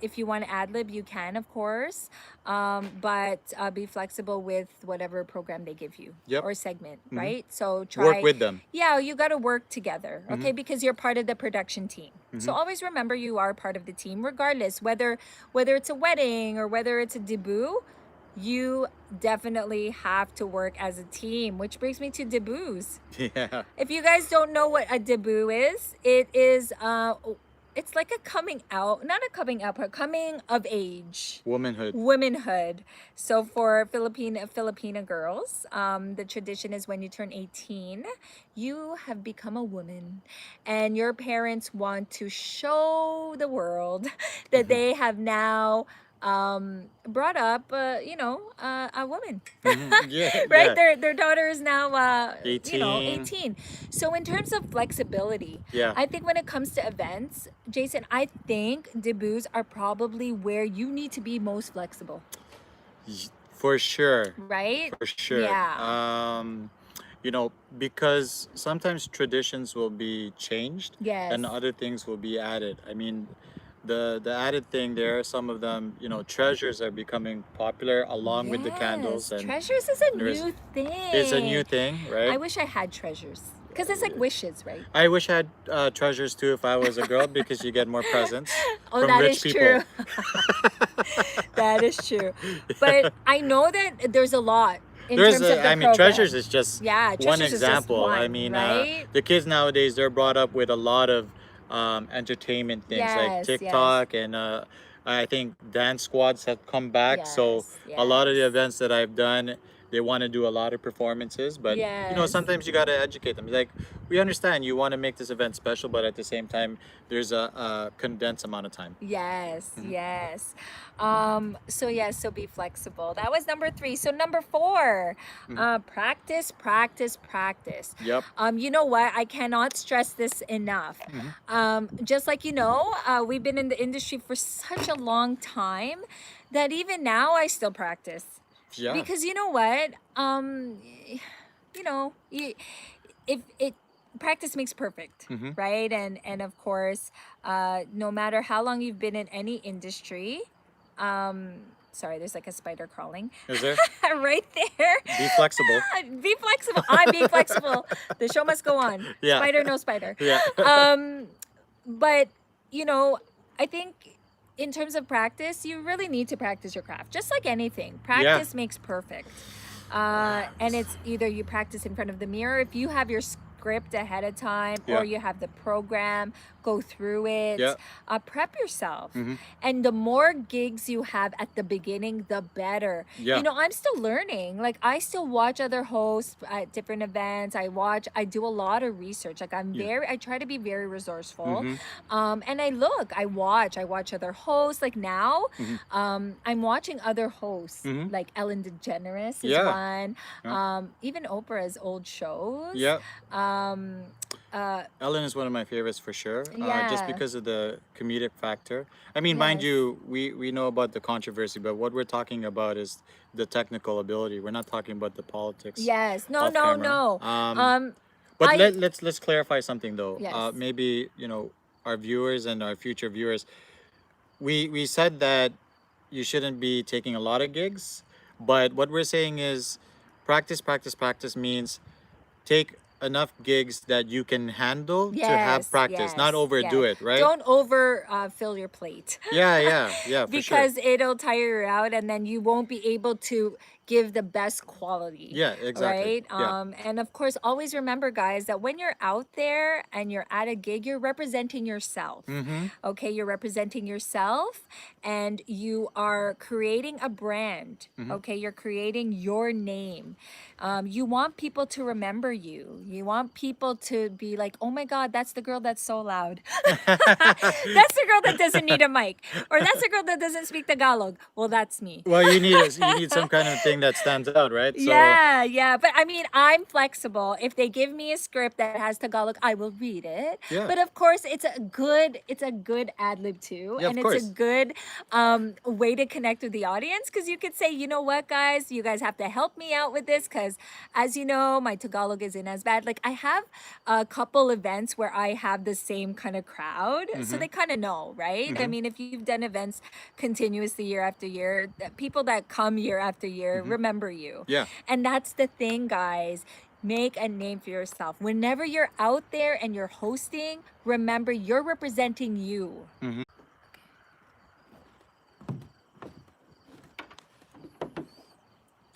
If you want to ad lib, you can, of course, but be flexible with whatever program they give you
Yep.
or segment,
Mm-hmm.
right? So
Work with them.
yeah, you got to work together, okay?
Mm-hmm.
Because you're part of the production team. So
Mm-hmm.
always remember you are part of the team, regardless whether it's a wedding or whether it's a debut. You definitely have to work as a team, which brings me to debuts.
Yeah.
If you guys don't know what a debut is, it is it's like a coming out, not a coming out, but coming of age.
Womanhood.
Womanhood. So for Filipina girls, the tradition is when you turn 18, you have become a woman, and your parents want to show the world that they have now brought up a woman.
Mm-hmm. Yeah,
Right,
yeah.
their daughter is now
18.
18. So in terms of flexibility,
Yeah.
I think when it comes to events, Jason, I think debuts are probably where you need to be most flexible,
For sure.
right?
For sure.
Yeah.
you know, because sometimes traditions will be changed
Yes.
and other things will be added. I mean, the added thing there, some of them, you know, treasures are becoming popular along with the candles,
Yes,
and
treasures is a
there's
new
it's a new
thing.
thing,
I
right?
wish I had treasures because it's like wishes, right?
I wish I had treasures too if I was a girl because you get more presents
Oh,
from
that
rich
is
people.
true. That is true. But I know that there's a lot in
There's
terms of
a,
the
I mean, treasures
program.
is just
Yeah,
one
treasures is just
example. I
one,
mean,
right?
the kids nowadays, they're brought up with a lot of entertainment things like
Yes, yes,
TikTok, and I think dance squads have come back. So
yes,
a lot of
yes,
the events that I've done, they want to do a lot of performances, but you know,
yes.
sometimes you got to educate them. Like, we understand you want to make this event special, but at the same time, there's a condensed amount of time.
Yes,
Mhm.
yes. So yes, so be flexible. That was number 3. So number 4,
Mhm.
practice, practice, practice.
Yep.
You know what? I cannot stress this enough.
Mhm.
Just like we've been in the industry for such a long time that even now I still practice.
Yeah.
Because you know what? You know, you, if it practice makes perfect,
Mhm.
right? And of course, no matter how long you've been in any industry, um sorry, there's like a spider crawling
Is there?
right there.
Be flexible.
Be flexible. I'm being flexible. The show must go on.
Yeah.
Spider, no spider.
Yeah.
But you know, I think in terms of practice, you really need to practice your craft, just like anything.
Yeah.
Practice makes perfect. And it's either you practice in front of the mirror if you have your script ahead of time,
Yeah.
or you have the program, go through it,
Yeah.
prep yourself.
Mhm.
And the more gigs you have at the beginning, the better.
Yeah.
You know, I'm still learning. Like, I still watch other hosts at different events. I do a lot of research. Like,
Yeah.
I try to be very resourceful.
Mhm.
And I watch other hosts. Like now,
Mhm.
I'm watching other hosts,
Mhm.
like Ellen DeGeneres is
Yeah.
one,
Yeah.
even Oprah's old shows.
Yeah.
Um,
Ellen is one of my favorites for sure. Just
yeah.
because of the comedic factor. I mean, mind
Yes.
you, we know about the controversy, but what we're talking about is the technical ability. We're not talking about the politics
Yes. No,
off
no,
camera.
no.
But
I
let's clarify something though.
Yes.
Maybe, you know, our viewers and our future viewers, we said that you shouldn't be taking a lot of gigs, but what we're saying is practice, practice, practice means take enough gigs that you can handle to have
Yes,
practice, not
yes,
overdo
yes.
it, right?
Don't over fill your plate.
Yeah, yeah, yeah, for sure.
Because it'll tire you out and then you won't be able to give the best quality.
Yeah, exactly.
Right?
Yeah.
And of course, always remember, guys, that when you're out there and you're at a gig, you're representing yourself.
Mm-hmm.
Okay, you're representing yourself and you are creating a brand.
Mm-hmm.
Okay, you're creating your name. You want people to remember you. You want people to be like, oh my God, that's the girl that's so loud. That's the girl that doesn't need a mic. Or that's the girl that doesn't speak Tagalog. Well, that's me.
Well, you need some kind of thing that stands out, right? So
Yeah, yeah. But I mean, I'm flexible. If they give me a script that has Tagalog, I will read it.
yeah,
But of course, it's a good ad lib too.
yeah,
And
of
it's a
course.
good way to connect with the audience, because you could say, you know what, guys, you guys have to help me out with this, because as you know, my Tagalog isn't as bad. Like, I have a couple events where I have the same kind of crowd. So they kind of know, right? I mean, if you've done events continuously year after year, people that come year after year remember you.
Yeah.
And that's the thing, guys. Make a name for yourself. Whenever you're out there and you're hosting, remember you're representing you.
Mm-hmm.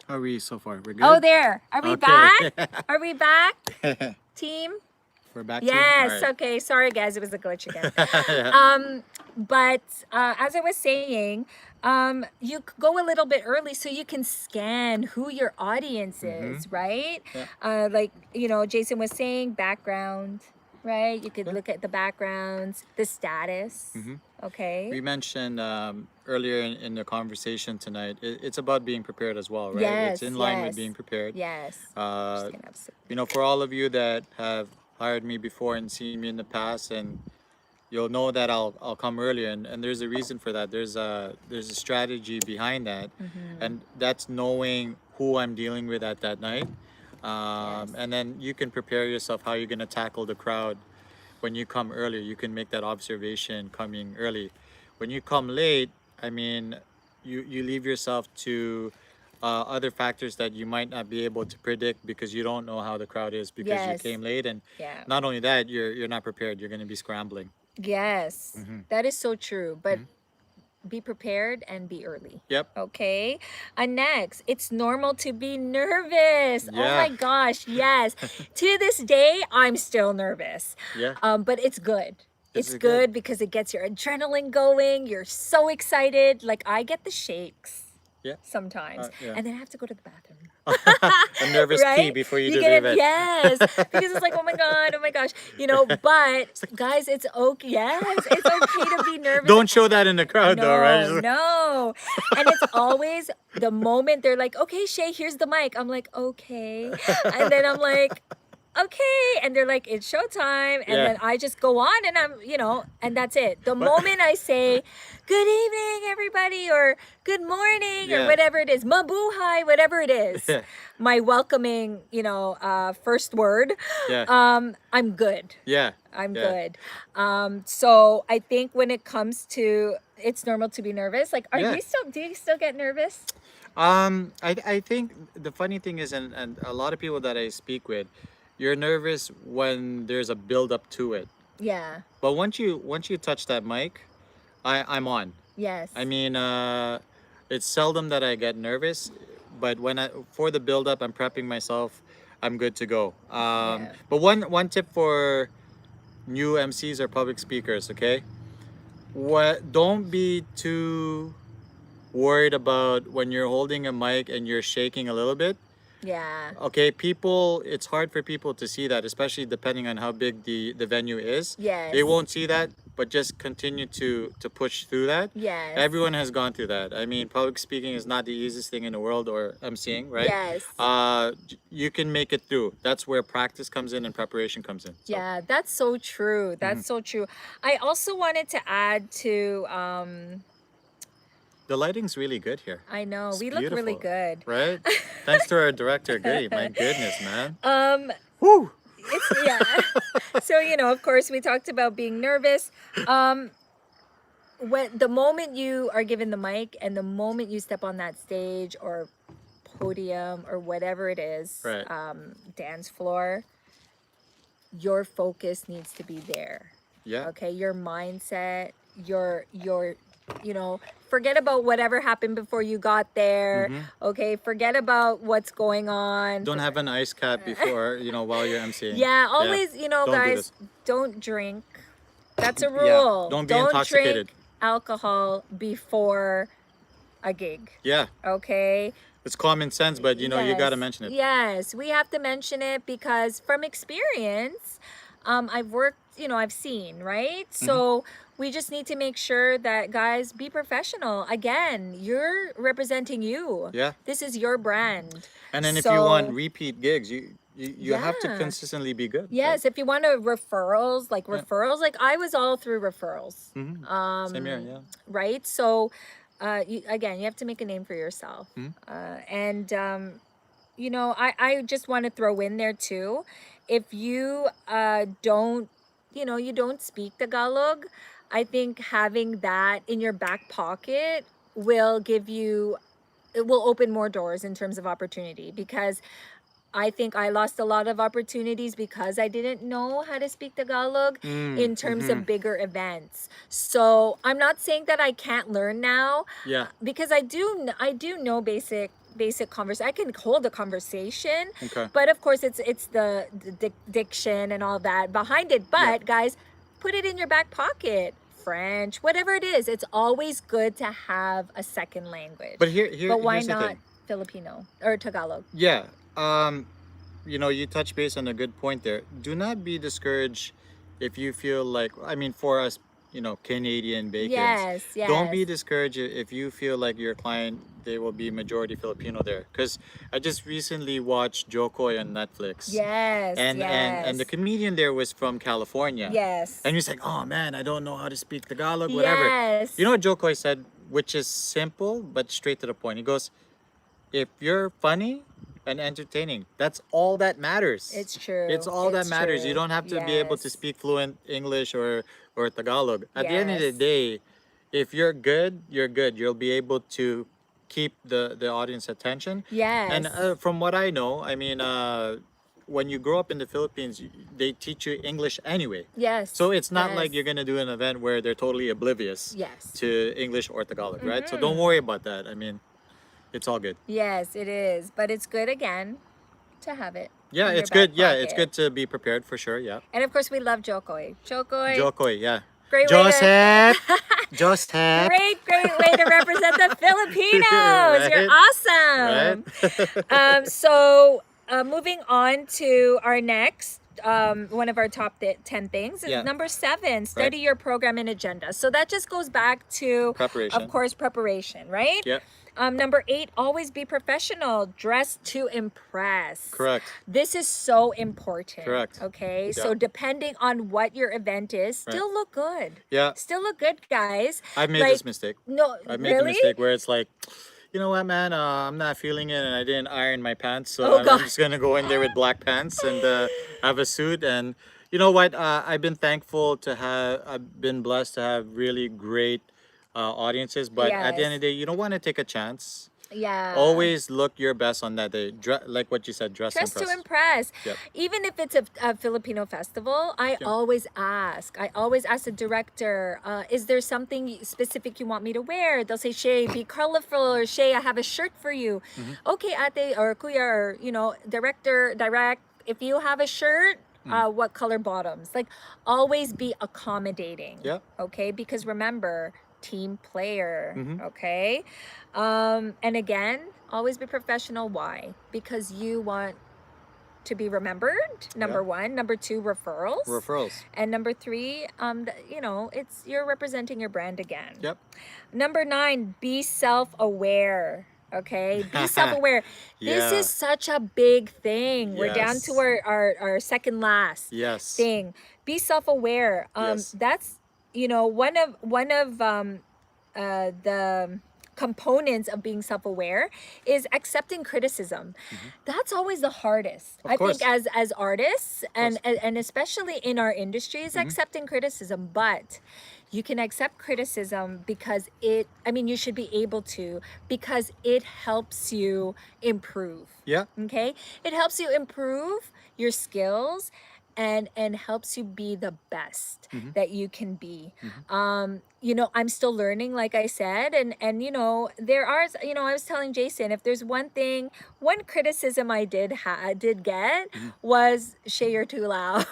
How are we so far? We're good?
Oh, there. Are we
Okay.
back? Are we back, team?
We're back to
Yes.
all right.
Okay. Sorry, guys. It was a glitch again.
Yeah.
But as I was saying, you go a little bit early so you can scan who your audience is, right?
Yeah.
Like, Jason was saying, background, right? You could look at the backgrounds, the status. Okay.
We mentioned earlier in the conversation tonight, it's about being prepared as well, right?
Yes,
It's in line
yes.
with being prepared.
Yes.
You know, for all of you that have hired me before and seen me in the past, and you'll know that I'll come earlier, and there's a reason for that. There's a strategy behind that, and that's knowing who I'm dealing with at that night.
Yes.
And then you can prepare yourself how you're gonna tackle the crowd when you come early. You can make that observation coming early. When you come late, I mean, you leave yourself to other factors that you might not be able to predict because you don't know how the crowd is because you
Yes.
came late, and
Yeah.
not only that, you're not prepared. You're gonna be scrambling.
Yes.
Hmm.
That is so true. But
Hmm.
be prepared and be early.
Yep.
Okay. And next, it's normal to be nervous. Oh
Yeah.
my gosh, yes. To this day, I'm still nervous.
Yeah.
But it's good.
This
It's
is good.
good because it gets your adrenaline going. You're so excited. Like I get the shakes
Yeah.
sometimes,
Yeah.
and then I have to go to the bathroom.
A nervous pee
Right?
before you
You
do
get
the
it,
event.
yes, because it's like, oh my god, oh my gosh, But guys, it's okay. Yes, it's okay to be nervous.
Don't show that in the crowd though, right?
No, no. And it's always the moment they're like, okay, Shay, here's the mic. I'm like, okay. And then I'm like, okay. And they're like, it's showtime. And
Yeah.
then I just go on and and that's it. The moment I say, good evening, everybody, or good morning, or
Yeah.
whatever it is, mabuhay, whatever it is,
Yeah.
my welcoming, first word,
Yeah.
I'm good.
Yeah.
I'm
Yeah.
good. So I think when it comes to, it's normal to be nervous. Like,
Yeah.
do you still get nervous?
I think the funny thing is, and a lot of people that I speak with, you're nervous when there's a build up to it.
Yeah.
But once you touch that mic, I'm on.
Yes.
I mean, it's seldom that I get nervous, but for the build up, I'm prepping myself. I'm good to go.
Yeah.
But one tip for new MCs or public speakers, okay? Don't be too worried about when you're holding a mic and you're shaking a little bit.
Yeah.
Okay, it's hard for people to see that, especially depending on how big the venue is.
Yes.
They won't see that, but just continue to push through that.
Yes.
Everyone has gone through that. I mean, public speaking is not the easiest thing in the world, or emceeing, right?
Yes.
You can make it through. That's where practice comes in and preparation comes in. So.
Yeah, that's so true. That's so true. I also wanted to add to,
The lighting's really good here.
I know,
It's
we look really
beautiful,
good.
right? Thanks to our director, Gray. My goodness, man.
Um,
Woo!
it's, yeah. So, of course, we talked about being nervous. When the moment you are given the mic and the moment you step on that stage or podium or whatever it is,
Right.
dance floor, your focus needs to be there.
Yeah.
Okay, your mindset, your forget about whatever happened before you got there. Okay, forget about what's going on.
Don't have an ice cap before, while you're emceeing.
Yeah, always,
Don't do
guys,
this.
don't drink. That's a
Yeah,
rule.
don't be intoxicated.
Drink alcohol before a gig.
Yeah,
Okay?
it's common sense, but you got to mention it.
Yes, we have to mention it because from experience, I've worked, I've seen, right? So we just need to make sure that, guys, be professional. Again, you're representing you.
Yeah.
This is your brand.
And then if you want
So-
repeat gigs, you have to
Yeah.
consistently be good.
Yes, if you want referrals, like I was all through referrals.
Right? Same here, yeah.
Right? So, you have to make a name for yourself. I just want to throw in there too, if you don't, you don't speak Tagalog, I think having that in your back pocket will it will open more doors in terms of opportunity, because I think I lost a lot of opportunities because I didn't know how to speak Tagalog in terms of bigger events. So I'm not saying that I can't learn now,
Yeah.
because I do know basic conversation. I can hold a conversation,
Okay.
but of course it's the diction and all that behind it. But guys, put it in your back pocket. French, whatever it is, it's always good to have a second language.
But
But why
here's the
not
thing.
Filipino or Tagalog?
Yeah. You touch base on a good point there. Do not be discouraged if you feel like, I mean, for us, Canadian bacons.
Yes.
Don't be discouraged if you feel like your client, they will be majority Filipino there. Because I just recently watched Jokoy on Netflix.
Yes.
And the comedian there was from California.
Yes.
And he's like, oh man, I don't know how to speak Tagalog, whatever.
Yes.
You know what Jokoy said, which is simple but straight to the point. He goes, if you're funny, and entertaining. That's all that matters.
It's true.
It's all that
It's
matters. You
true.
don't have to be able to
Yes.
speak fluent English or Tagalog. At the end of the
Yes.
day, if you're good, you're good. You'll be able to keep the audience attention. And
Yes.
from what I know, I mean, when you grow up in the Philippines, they teach you English anyway.
Yes.
So it's not
Yes.
like you're gonna do an event where they're totally oblivious
Yes.
to English or Tagalog, right? So don't worry about that. I mean, it's all good.
Yes, it is. But it's good again to have it.
Yeah,
in your
it's good.
back
Yeah, it's
pocket.
good to be prepared for sure. Yeah.
And of course, we love Jokoy. Jokoy.
Jokoy, yeah.
Great way to,
Joseph. Joseph.
great way to represent the Filipinos. You're awesome. So moving on to our next one of our top 10 things is
Yeah.
number 7, study your program and agenda. So that just goes back to
Preparation.
of course, preparation, right?
Yeah.
Number 8, always be professional. Dress to impress.
Correct.
This is so important.
Correct.
Okay.
Yeah.
So depending on what your event is, still look good.
Yeah.
Still look good, guys.
I've made
Like,
this mistake.
No,
I made the
really?
mistake where it's like, you know what, man? I'm not feeling it, and I didn't iron my pants, so
Oh,
I'm
God.
just gonna go in there with black pants and have a suit. And you know what? I've been thankful to have. I've been blessed to have really great audiences. But at the end
Yes.
of the day, you don't want to take a chance.
Yeah.
Always look your best on that day. Like what you said, dress
Dress
impress.
to impress.
Yep.
Even if it's a Filipino festival, I always ask. I always ask the director, is there something specific you want me to wear? They'll say, Shay, be colorful, or Shay, I have a shirt for you. Okay, ate, or kuya, or, director, direct, if you have a shirt, what color bottoms? Like, always be accommodating.
Yeah.
Okay, because remember, team player.
Mhm.
Okay. And again, always be professional. Why? Because you want to be remembered. Number 1. Number 2, referrals.
Referrals.
And number 3, it's you're representing your brand again.
Yep.
Number 9, be self-aware. Okay, be self-aware. This
Yeah.
is such a big thing. We're down to
Yes.
our second last
Yes.
thing. Be self-aware.
Yes.
That's one of the components of being self-aware is accepting criticism. That's always the hardest.
Of
I
course.
think as artists and especially in our industry is accepting criticism, but you can accept criticism because you should be able to, because it helps you improve.
Yeah.
Okay? It helps you improve your skills and helps you be the best that you can be. I'm still learning, like I said, and there are, I was telling Jason, if there's one criticism I did get was, Shay, you're too loud.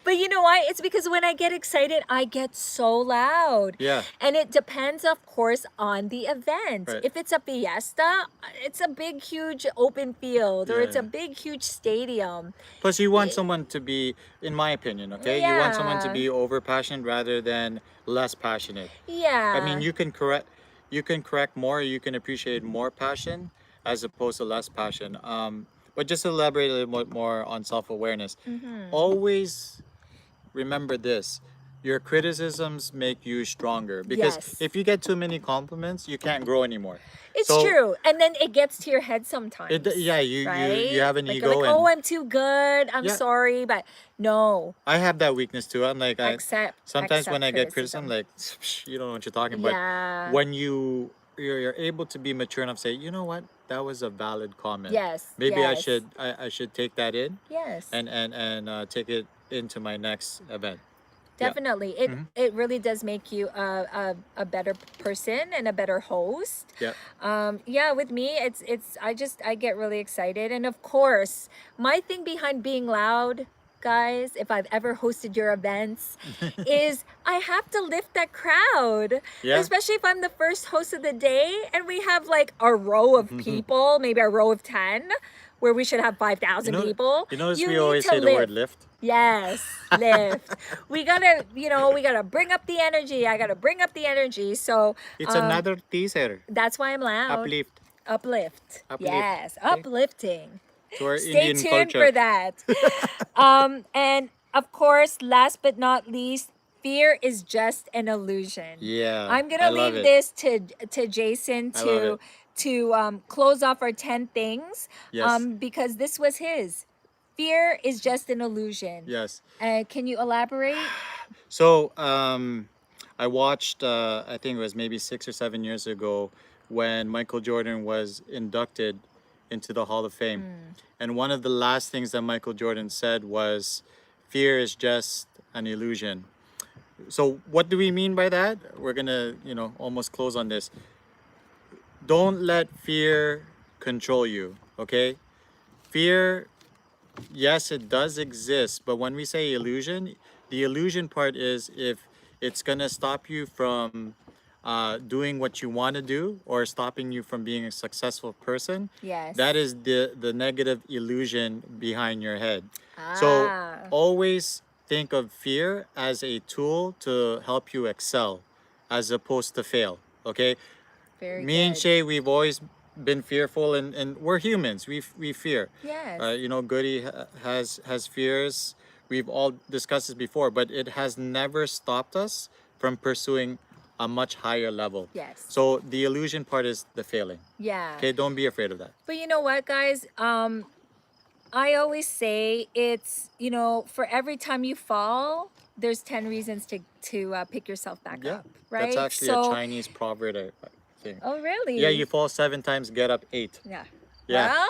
But you know why? It's because when I get excited, I get so loud.
Yeah.
And it depends, of course, on the event.
Right.
If it's a fiesta, it's a big, huge open field, or
Yeah,
it's a
yeah.
big, huge stadium.
Plus, you want someone to be, in my opinion, okay? You want someone to
Yeah.
be over passionate rather than less passionate.
Yeah.
I mean, you can correct more, you can appreciate more passion as opposed to less passion. But just to elaborate a little bit more on self-awareness, always remember this. Your criticisms make you stronger, because
Yes.
if you get too many compliments, you can't grow anymore.
It's
So,
true. And then it gets to your head sometimes.
you
right?
have an
Like,
ego,
you're like,
and
oh, I'm too good. I'm
Yeah.
sorry. But no.
I have that weakness too. I'm like, sometimes when I get criticism, like, you don't know what you're talking about.
Yeah.
When you're able to be mature enough to say, you know what, that was a valid comment.
Yes.
Maybe
yes.
I should take that in
Yes.
and take it into my next event. Yeah.
Definitely. It really does make you a better person and a better host.
Yeah.
With me, I get really excited. And of course, my thing behind being loud, guys, if I've ever hosted your events, is I have to lift that crowd.
Yeah.
Especially if I'm the first host of the day and we have like a row of people, maybe a row of 10, where we should have 5,000 people.
You notice
You
we
need
always
to
say the word lift.
Yes, lift. we gotta bring up the energy. I gotta bring up the energy. So
It's another teaser.
that's why I'm loud.
Uplift
Uplift.
Uplift.
Yes,
Okay.
uplifting.
to our
Stay
Indian
tuned
culture.
for that. And of course, last but not least, fear is just an illusion.
Yeah.
I'm
I
gonna
love
leave
it.
this to Jason
I love
to
it.
to close off our 10 things.
Yes.
Because this was his. Fear is just an illusion.
Yes.
Can you elaborate?
So I watched, I think it was maybe 6 or 7 years ago, when Michael Jordan was inducted into the Hall of Fame. And one of the last things that Michael Jordan said was, fear is just an illusion. So what do we mean by that? We're gonna, almost close on this. Don't let fear control you, okay? Fear, yes, it does exist, but when we say illusion, the illusion part is if it's gonna stop you from doing what you want to do, or stopping you from being a successful person.
Yes.
That is the negative illusion behind your head. So always think of fear as a tool to help you excel, as opposed to fail. Okay.
Very
Me and
good.
Shay, we've always been fearful, and we're humans. We fear.
Yes.
Goody has fears. We've all discussed this before, but it has never stopped us from pursuing a much higher level.
Yes.
So the illusion part is the failing.
Yeah.
Okay, don't be afraid of that.
But you know what, guys? I always say it's, for every time you fall, there's 10 reasons to pick yourself back up, right?
That's actually a Chinese proverb, I think.
Oh, really?
Yeah, you fall 7 times, get up 8.
Yeah.
Yeah.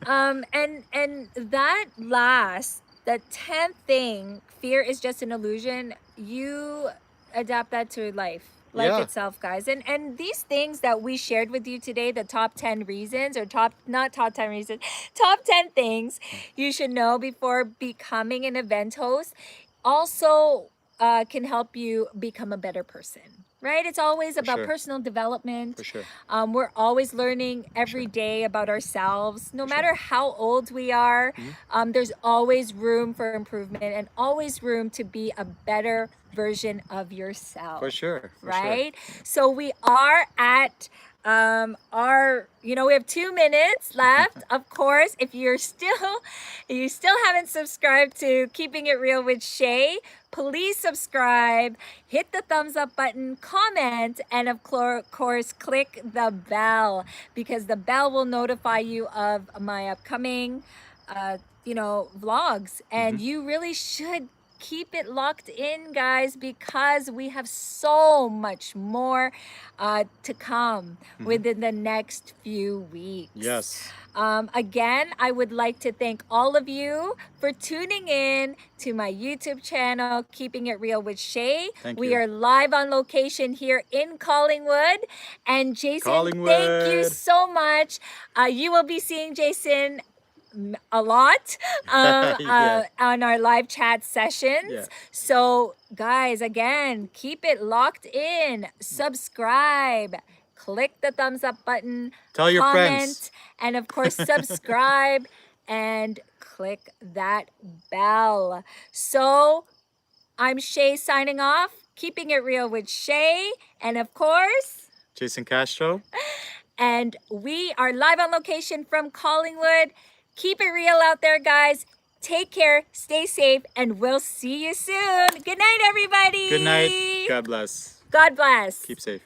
Well, and that last, the 10th thing, fear is just an illusion. You adapt that to life itself, guys. And these things that we shared with you today, the top 10 reasons, or not top 10 reasons, top 10 things you should know before becoming an event host, also can help you become a better person. Right? It's always about personal development.
For sure.
We're always learning every day about ourselves. No matter how old we are, there's always room for improvement, and always room to be a better version of yourself.
For sure.
Right? So we are at we have 2 minutes left. Of course, if you still haven't subscribed to Keeping It Real with Shay, please subscribe, hit the thumbs up button, comment, and of course click the bell, because the bell will notify you of my upcoming vlogs. And you really should keep it locked in, guys, because we have so much more to come within the next few weeks.
Yes.
Again, I would like to thank all of you for tuning in to my YouTube channel, Keeping It Real with Shay. We are live on location here in Collingwood. And Jason, thank you so much. You will be seeing Jason a lot on our live chat sessions. So guys, again, keep it locked in, subscribe, click the thumbs up button,
tell your friends,
and of course subscribe and click that bell. So I'm Shay signing off, Keeping It Real with Shay, and of course
Jason Castro,
and we are live on location from Collingwood. Keep it real out there, guys. Take care, stay safe, and we'll see you soon. Good night, everybody.
Good night. God bless.
God bless.
Keep safe.